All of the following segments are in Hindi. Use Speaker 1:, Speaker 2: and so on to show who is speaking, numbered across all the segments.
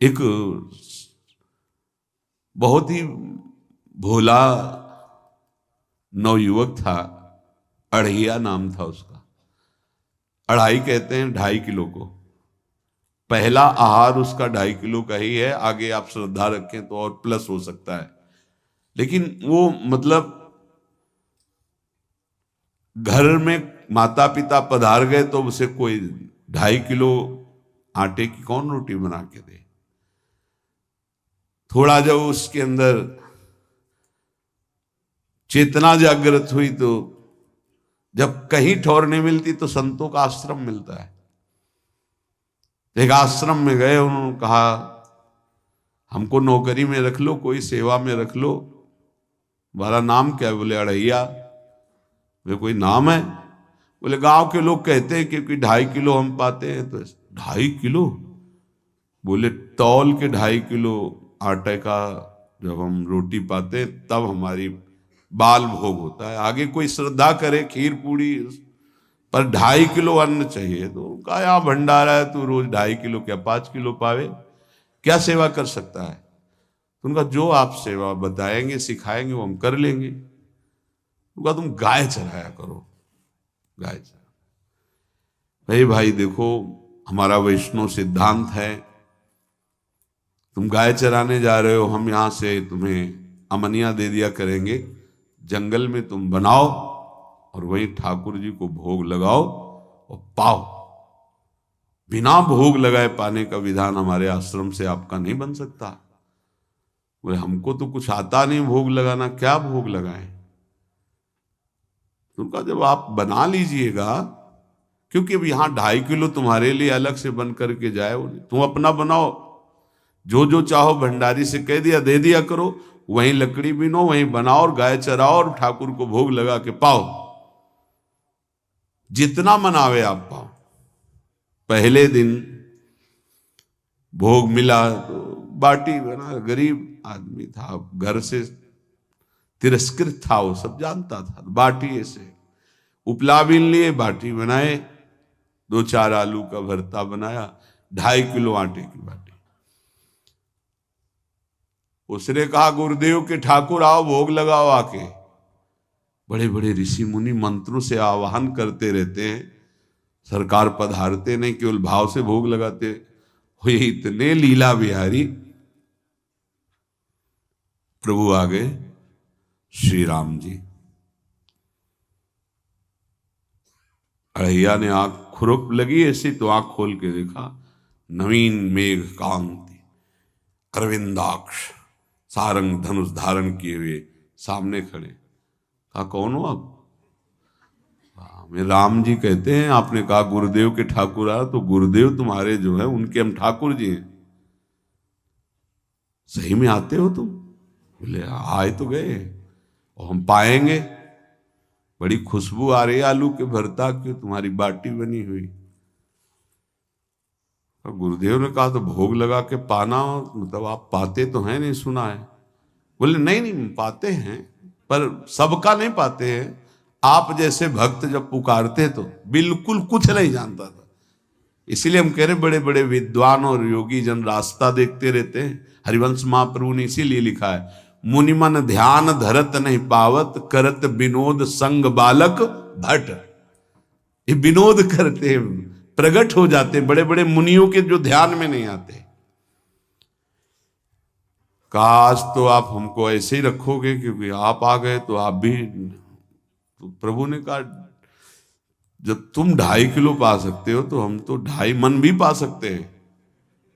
Speaker 1: एक बहुत ही भोला नवयुवक था, अढ़ैया नाम था उसका। अढ़ाई कहते हैं 2.5 किलो को। पहला आहार उसका 2.5 किलो का ही है, आगे आप श्रद्धा रखें तो और प्लस हो सकता है। लेकिन वो मतलब घर में माता पिता पधार गए तो उसे कोई 2.5 किलो आटे की कौन रोटी बना के दे। थोड़ा जब उसके अंदर चेतना जागृत हुई तो जब कहीं ठौर नहीं मिलती तो संतों का आश्रम मिलता है। एक आश्रम में गए, उन्होंने कहा हमको नौकरी में रख लो, कोई सेवा में रख लो। तुम्हारा नाम क्या है? बोले अढ़ैया। वे कोई नाम है? बोले गांव के लोग कहते हैं क्योंकि 2.5 किलो हम पाते हैं। तो 2.5 किलो? बोले तौल के 2.5 किलो आटे का जब हम रोटी पाते हैं तब हमारी बाल भोग होता है। आगे कोई श्रद्धा करे खीर पूड़ी, पर 2.5 किलो अन्न चाहिए। तो कहा यहाँ भंडारा है, तू रोज 2.5 किलो क्या 5 किलो पावे, क्या सेवा कर सकता है? तो उनका जो आप सेवा बताएंगे सिखाएंगे वो हम कर लेंगे। उनका तुम गाय चराया करो, गाय चरा। भाई देखो, हमारा वैष्णव सिद्धांत है, तुम गाय चराने जा रहे हो, हम यहां से तुम्हें अमनिया दे दिया करेंगे, जंगल में तुम बनाओ और वहीं ठाकुर जी को भोग लगाओ और पाओ। बिना भोग लगाए पाने का विधान हमारे आश्रम से आपका नहीं बन सकता। बोले हमको तो कुछ आता नहीं भोग लगाना, क्या भोग लगाएं? तो उनका जब आप बना लीजिएगा, क्योंकि अब यहां 2.5 किलो तुम्हारे लिए अलग से बन करके जाए, तुम अपना बनाओ, जो जो चाहो भंडारी से कह दिया दे दिया करो, वहीं लकड़ी बीनो, वहीं बनाओ और गाय चराओ और ठाकुर को भोग लगा के पाओ। जितना मनावे आप पाओ। पहले दिन भोग मिला तो बाटी बना, गरीब आदमी था, घर से तिरस्कृत था, वो सब जानता था। बाटी ऐसे उपला बीन लिए, बाटी बनाए, 2-4 आलू का भरता बनाया, 2.5 किलो आटे की बाटी। उसने कहा गुरुदेव के ठाकुर आओ भोग लगाओ आके। बड़े बड़े ऋषि मुनि मंत्रों से आवाहन करते रहते हैं, सरकार पधारते नहीं, केवल भाव से भोग लगाते हुए। इतने लीला बिहारी प्रभु आ गए श्री राम जी। अढ़ैया ने आंख खुरक लगी ऐसी तो आंख खोल के देखा, नवीन मेघ कांति, अरविंदाक्ष, सारंग धनुष धारण किए हुए सामने खड़े। कहा कौन हो आप? मैं राम जी कहते हैं। आपने कहा गुरुदेव के ठाकुर आ, तो गुरुदेव तुम्हारे जो है उनके हम ठाकुर जी हैं। सही में आते हो तुम? बोले आए तो गए और हम पाएंगे। बड़ी खुशबू आ रही है आलू के भरता की, तुम्हारी बाटी बनी हुई। और गुरुदेव ने कहा तो भोग लगा के पाना, मतलब आप पाते तो हैं? नहीं सुना है। बोले नहीं पाते हैं, पर सबका नहीं पाते हैं। आप जैसे भक्त जब पुकारते तो बिल्कुल कुछ नहीं जानता था। इसीलिए हम कह रहे बड़े बड़े विद्वान और योगी जन रास्ता देखते रहते हैं। हरिवंश महाप्रभु ने इसीलिए लिखा है, मुनिमन ध्यान धरत नहीं पावत, करत विनोद संग बालक भट। ये विनोद करते प्रकट हो जाते बड़े बड़े मुनियों के जो ध्यान में नहीं आते। काश तो आप हमको ऐसे ही रखोगे, क्योंकि आप आ गए तो आप भी। तो प्रभु ने कहा जब तुम 2.5 किलो पा सकते हो तो हम तो 2.5 मन भी पा सकते हैं।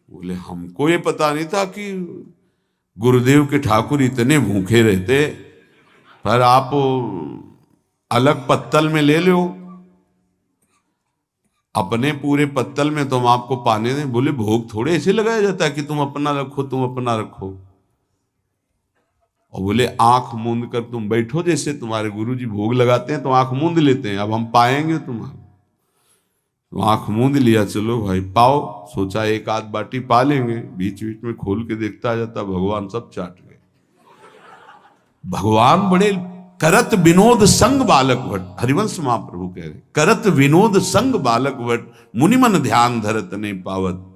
Speaker 1: बोले हमको ये पता नहीं था कि गुरुदेव के ठाकुर इतने भूखे रहते, पर आप अलग पत्तल में ले लो, अपने पूरे पत्तल में तो हम आपको पाने दें। बोले भोग थोड़े ऐसे लगाया जाता है कि तुम अपना रखो तुम अपना रखो। और बोले आंख मूंद कर तुम बैठो, जैसे तुम्हारे गुरुजी भोग लगाते हैं तो आंख मूंद लेते हैं, अब हम पाएंगे तुम्हारा। तो आंख मूंद लिया, चलो भाई पाओ। सोचा एक आध बाटी पा लेंगे, बीच बीच में खोल के देखता जाता, भगवान सब चाट गए। भगवान बड़े करत विनोद संग बालक भट, हरिवंश महाप्रभु कह रहे, करत विनोद संग बालक भट, मुनिमन ध्यान धरत नहीं पावत।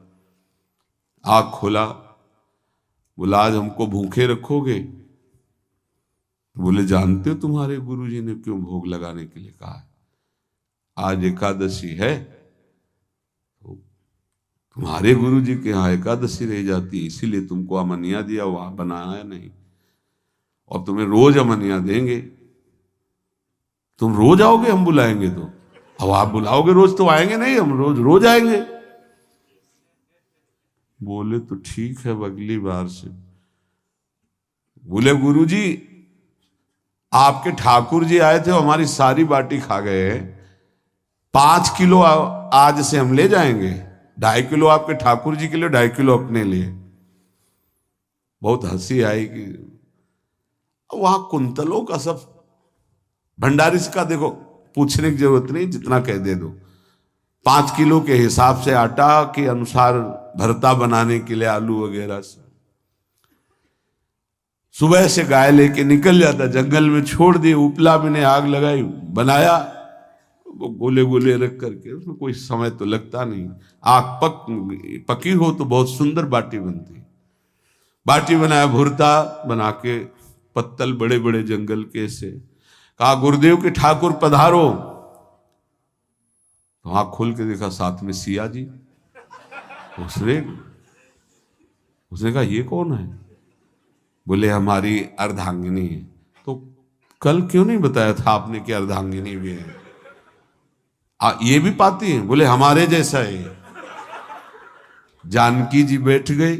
Speaker 1: आँख खोला, बोला आज हमको भूखे रखोगे? बोले जानते हो तुम्हारे गुरुजी ने क्यों भोग लगाने के लिए कहा है? आज एकादशी है, तो तुम्हारे गुरुजी के यहाँ एकादशी रह जाती है, इसीलिए तुमको अमनिया दिया, वहां बनाया नहीं, और तुम्हें रोज अमनिया देंगे। तुम रोज आओगे हम बुलाएंगे तो? अब आप बुलाओगे रोज तो आएंगे नहीं, हम रोज रोज आएंगे। बोले तो ठीक है, अगली बार से। बोले गुरुजी आपके ठाकुर जी आए थे, हमारी सारी बाटी खा गए, 5 किलो आज से हम ले जाएंगे, 2.5 किलो आपके ठाकुर जी के लिए, 2.5 किलो अपने लिए। बहुत हंसी आई कि वहां कुंतलों का सब भंडारी का देखो, पूछने की जरूरत नहीं, जितना कह दे दो। 5 किलो के हिसाब से आटा के अनुसार भरता बनाने के लिए आलू वगैरह से सुबह से गाय लेके निकल जाता, जंगल में छोड़ दिए, उपला में ने आग लगाई, बनाया, वो गोले गोले रख करके, उसमें कोई समय तो लगता नहीं। आग पकी हो तो बहुत सुंदर बाटी बनती। बाटी बनाया, भुरता बना के, पत्तल बड़े बड़े जंगल के से, कहा गुरुदेव के ठाकुर पधारो। तो आँख खोल के देखा साथ में सिया जी। उसने कहा ये कौन है? बोले हमारी अर्धांगिनी है। तो कल क्यों नहीं बताया था आपने कि अर्धांगिनी भी है? ये भी पाती है? बोले हमारे जैसा है। जानकी जी बैठ गए,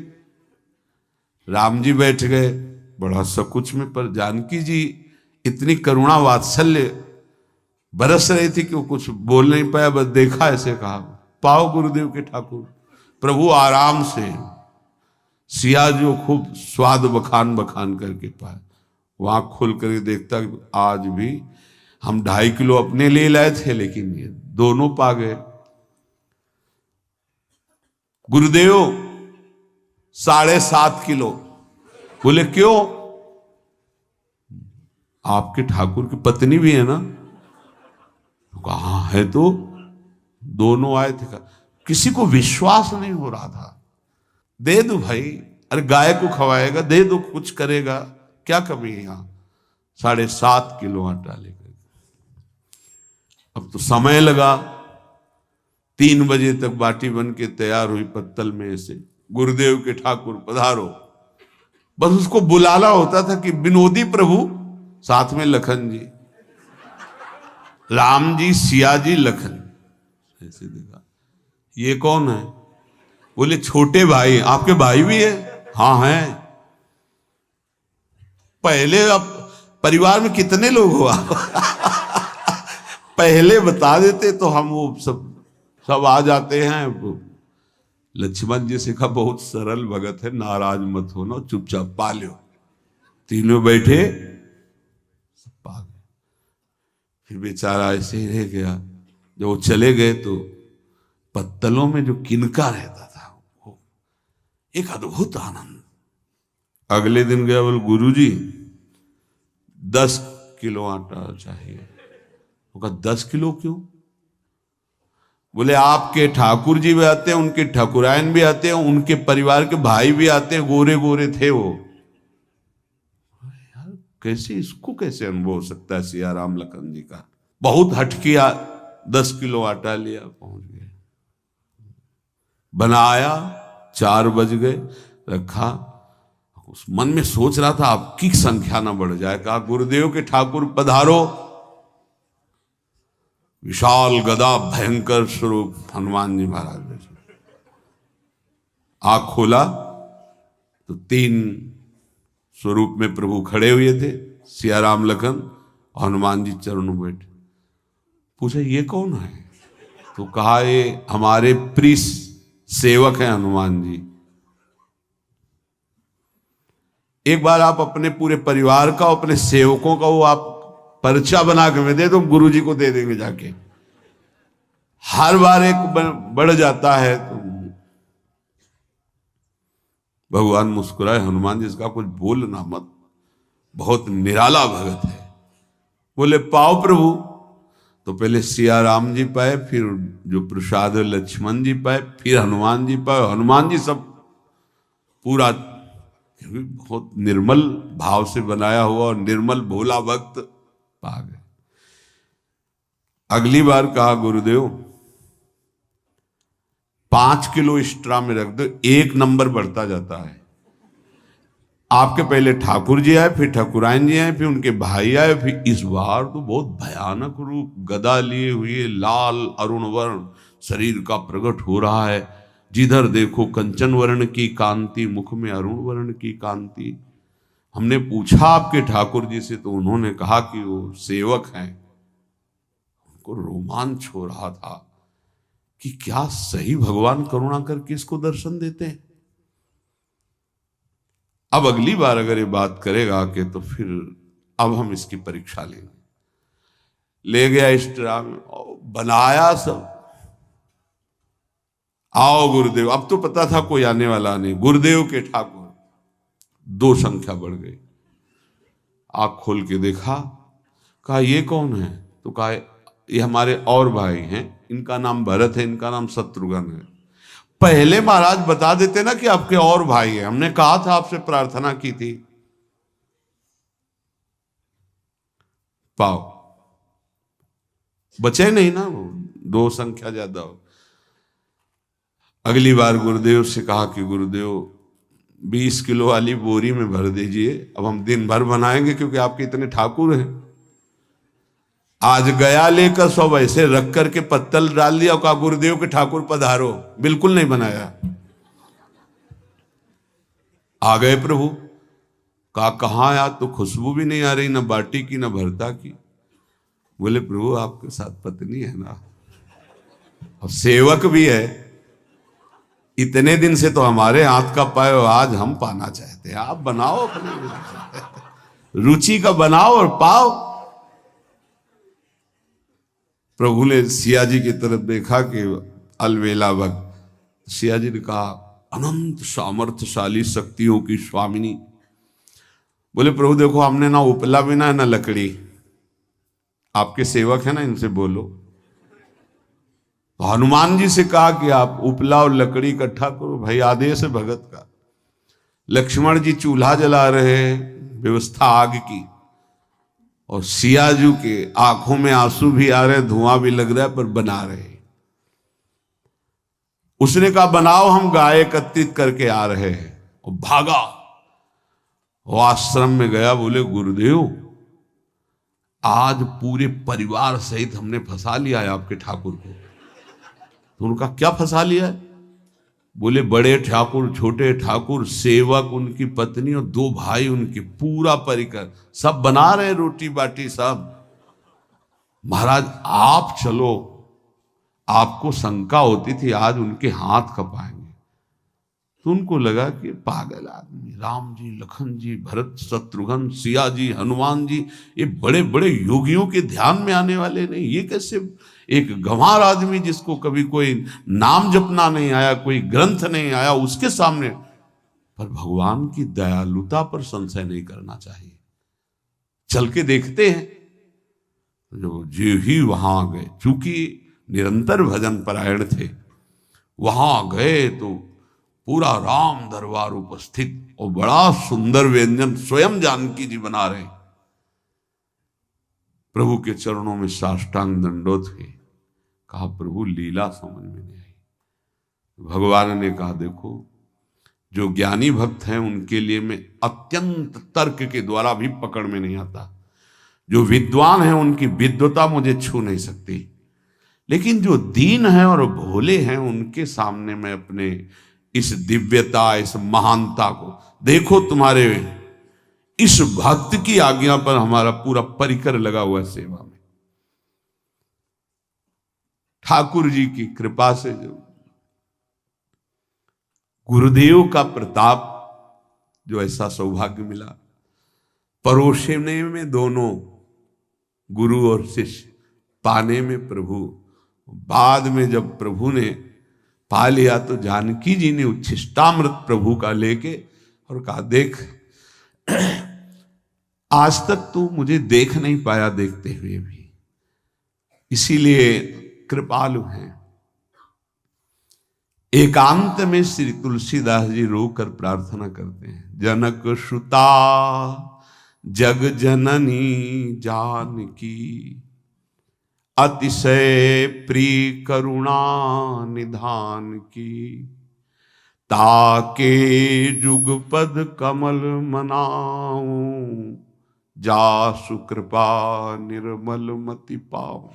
Speaker 1: राम जी बैठ गए, बड़ा सकुच में, पर जानकी जी इतनी करुणा वात्सल्य बरस रही थी कि वो कुछ बोल नहीं पाया, बस देखा, ऐसे कहा पाओ गुरुदेव के ठाकुर। प्रभु आराम से, सिया जो खूब स्वाद बखान बखान करके पाए, वहां खोल करके देखता आज भी हम 2.5 किलो अपने लिए लाए थे, लेकिन ये दोनों पा गए। गुरुदेव 7.5 किलो। बोले क्यों? आपके ठाकुर की पत्नी भी है ना? कहा है, तो दोनों आए थे। किसी को विश्वास नहीं हो रहा था। दे दो भाई, अरे गाय को खवाएगा, दे दो, कुछ करेगा, क्या कमी है यहां? 7.5 किलो आटा लेकर। अब तो समय लगा, 3 बजे तक बाटी बन के तैयार हुई पत्तल में से। गुरुदेव के ठाकुर पधारो, बस उसको बुलाना होता था कि विनोदी प्रभु, साथ में लखन जी, राम जी, सिया जी, लखन। ऐसे देखा, ये कौन है? बोले छोटे भाई। आपके भाई भी है? हाँ है। पहले अब परिवार में कितने लोग हो आप? पहले बता देते तो हम वो सब आ जाते हैं। लक्ष्मण जी से कहा बहुत सरल भगत है, नाराज मत होना, चुपचाप पा लो। तीनों बैठे, सब पा गए। फिर बेचारा ऐसे ही रह गया। जब वो चले गए तो पत्तलों में जो किनका रहता था, वो एक अद्भुत आनंद। अगले दिन गया, बोल गुरुजी 10 किलो आटा चाहिए। वो कहा 10 किलो क्यों? बोले आपके ठाकुर जी भी आते हैं, उनके ठाकुरायन भी आते हैं, उनके परिवार के भाई भी आते हैं, गोरे गोरे थे वो। यार कैसे, इसको कैसे अनुभव हो सकता है सिया राम लखन जी का? बहुत हट किया, 10 किलो आटा लिया, पहुंच गए, बनाया, 4 बज गए, रखा। उस मन में सोच रहा था आपकी संख्या ना बढ़ जाए। कहा गुरुदेव के ठाकुर पधारो। विशाल गदा, भयंकर स्वरूप हनुमान जी महाराज। आंख खोला तो 3 स्वरूप में प्रभु खड़े हुए थे, सिया राम लखन और हनुमान जी चरणों में बैठे। पूछा ये कौन है? तो कहा ये हमारे प्रिय सेवक हैं हनुमान जी। एक बार आप अपने पूरे परिवार का, अपने सेवकों का वो आप पर्चा बना के मैं दे दो, गुरु जी को दे देंगे जाके। हर बार एक बढ़ जाता है तो भगवान मुस्कुराए, हनुमान जी इसका कुछ बोलना मत, बहुत निराला भगत है। बोले पाओ प्रभु। तो पहले सिया राम जी पाए, फिर जो प्रसाद लक्ष्मण जी पाए, फिर हनुमान जी पाए। हनुमान जी सब पूरा बहुत निर्मल भाव से बनाया हुआ और निर्मल भोला भक्त पा गए। अगली बार कहा गुरुदेव 5 किलो एक्स्ट्रा में रख दो, 1 नंबर बढ़ता जाता है। आपके पहले ठाकुर जी आए, फिर ठाकुरायन जी आए, फिर उनके भाई आए, फिर इस बार तो बहुत भयानक रूप गदा लिए हुए लाल अरुण वर्ण शरीर का प्रकट हो रहा है। जिधर देखो कंचन वर्ण की कांति, मुख में अरुण वर्ण की कांति। हमने पूछा आपके ठाकुर जी से, तो उन्होंने कहा कि वो सेवक हैं। उनको रोमांच हो रहा था कि क्या सही भगवान करुणा करके इसको दर्शन देते हैं। अब अगली बार अगर ये बात करेगा कि तो फिर अब हम इसकी परीक्षा लेंगे। ले गया एक्स्ट्रा में, बनाया सब। आओ गुरुदेव, अब तो पता था कोई आने वाला नहीं। गुरुदेव के ठाकुर 2 संख्या बढ़ गई। आंख खोल के देखा, कहा ये कौन है? तो कहा ये हमारे और भाई हैं, इनका नाम भरत है, इनका नाम शत्रुघ्न है। पहले महाराज बता देते ना कि आपके और भाई हैं, हमने कहा था, आपसे प्रार्थना की थी। पाओ बचे नहीं ना, वो 2 संख्या ज्यादा हो। अगली बार गुरुदेव से कहा कि गुरुदेव 20 किलो वाली बोरी में भर दीजिए, अब हम दिन भर बनाएंगे क्योंकि आपके इतने ठाकुर हैं। आज गया लेकर सब ऐसे रख करके पत्तल डाल दिया, कहा गुरुदेव के ठाकुर पधारो। बिल्कुल नहीं बनाया। आ गए प्रभु, कहा कहाँ यार, तो खुशबू भी नहीं आ रही, ना बाटी की ना भरता की। बोले प्रभु आपके साथ पत्नी है ना, और सेवक भी है। इतने दिन से तो हमारे हाथ का पाए, आज हम पाना चाहते हैं। आप बनाओ अपने रुचि का बनाओ और पाओ। प्रभु ने सिया जी की तरफ देखा कि अलवेला भक्त। सिया जी ने कहा अनंत सामर्थ्यशाली शक्तियों की स्वामिनी। बोले प्रभु देखो, हमने ना उपला बिना ना लकड़ी, आपके सेवक है ना, इनसे बोलो। तो हनुमान जी से कहा कि आप उपला और लकड़ी इकट्ठा करो, भाई आदेश है भगत का। लक्ष्मण जी चूल्हा जला रहे हैं, व्यवस्था आग की, और सियाजू के आंखों में आंसू भी आ रहे, धुआं भी लग रहा है, पर बना रहे। उसने कहा बनाओ, हम गाय एकत्रित करके आ रहे हैं। और भागा, वो आश्रम में गया। बोले गुरुदेव आज पूरे परिवार सहित हमने फंसा लिया है आपके ठाकुर को। तो उनका क्या फंसा लिया है? बोले बड़े ठाकुर, छोटे ठाकुर, सेवक, उनकी पत्नी और 2 भाई उनके, पूरा परिकर सब बना रहे रोटी बाटी सब। महाराज आप चलो, आपको शंका होती थी आज उनके हाथ कपाएंगे। तो उनको लगा कि पागल आदमी, राम जी, लखन जी, भरत, शत्रुघ्न, सिया जी, हनुमान जी, ये बड़े बड़े योगियों के ध्यान में आने वाले नहीं, ये कैसे एक गंवार आदमी जिसको कभी कोई नाम जपना नहीं आया, कोई ग्रंथ नहीं आया, उसके सामने। पर भगवान की दयालुता पर संशय नहीं करना चाहिए। चल के देखते हैं। जो जी ही वहां गए, चूंकि निरंतर भजन परायण थे, वहां गए तो पूरा राम दरबार उपस्थित, और बड़ा सुंदर व्यंजन स्वयं जानकी जी बना रहे। प्रभु के चरणों में साष्टांग दंडोत हुए। कहा प्रभु लीला समझ में नहीं आई। भगवान ने कहा देखो, जो ज्ञानी भक्त हैं उनके लिए मैं अत्यंत तर्क के द्वारा भी पकड़ में नहीं आता। जो विद्वान हैं उनकी विद्वता मुझे छू नहीं सकती, लेकिन जो दीन हैं और भोले हैं उनके सामने मैं अपने इस दिव्यता, इस महानता को देखो। तुम्हारे इस भक्त की आज्ञा पर हमारा पूरा परिकर लगा हुआ है सेवा में। ठाकुर जी की कृपा से जो गुरुदेव का प्रताप, जो ऐसा सौभाग्य मिला, परोसने में दोनों गुरु और शिष्य, पाने में प्रभु। बाद में जब प्रभु ने पा लिया तो जानकी जी ने उच्छिष्टामृत प्रभु का लेके और कहा देख, आज तक तू मुझे देख नहीं पाया देखते हुए भी, इसीलिए कृपालु हैं। एकांत में श्री तुलसीदास जी रोकर प्रार्थना करते हैं, जनक सुता जग जननी जानकी, अतिशय प्रिय करुणा निधान की, ताके जुगपद कमल मनाऊं, जासु कृपा निर्मल मति पाऊं।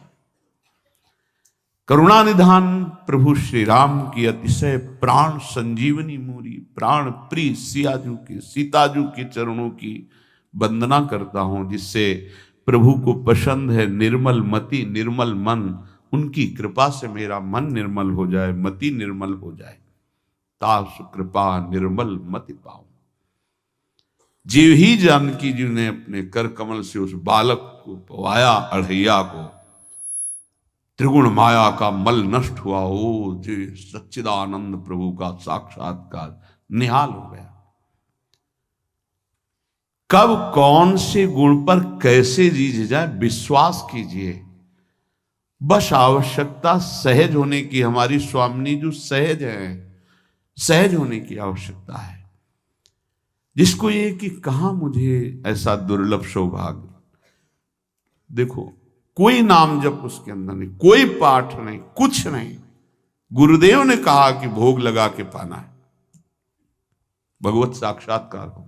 Speaker 1: करुणा निधान प्रभु श्री राम की अतिशय प्राण संजीवनी मूरी, प्राण प्रिय सियाजू की, सीताजू के चरणों की वंदना करता हूं, जिससे प्रभु को पसंद है निर्मल मति निर्मल मन। उनकी कृपा से मेरा मन निर्मल हो जाए, मति निर्मल हो जाए। तासु कृपा निर्मल मति पाऊं। जीव ही जानकी जी ने अपने कर कमल से उस बालक को पवाया, अढ़ैया को, त्रिगुण माया का मल नष्ट हुआ। ओ जी सच्चिदानंद प्रभु का साक्षात्कार निहाल हो गया। कब कौन से गुण पर कैसे जीज जाए विश्वास कीजिए। बस आवश्यकता सहज होने की। हमारी स्वामिनी जो सहज है, सहज होने की आवश्यकता है। जिसको ये कि कहां मुझे ऐसा दुर्लभ सौभाग्य। देखो कोई नाम जप उसके अंदर नहीं, कोई पाठ नहीं, कुछ नहीं। गुरुदेव ने कहा कि भोग लगा के पाना है, भगवत साक्षात्कार हो।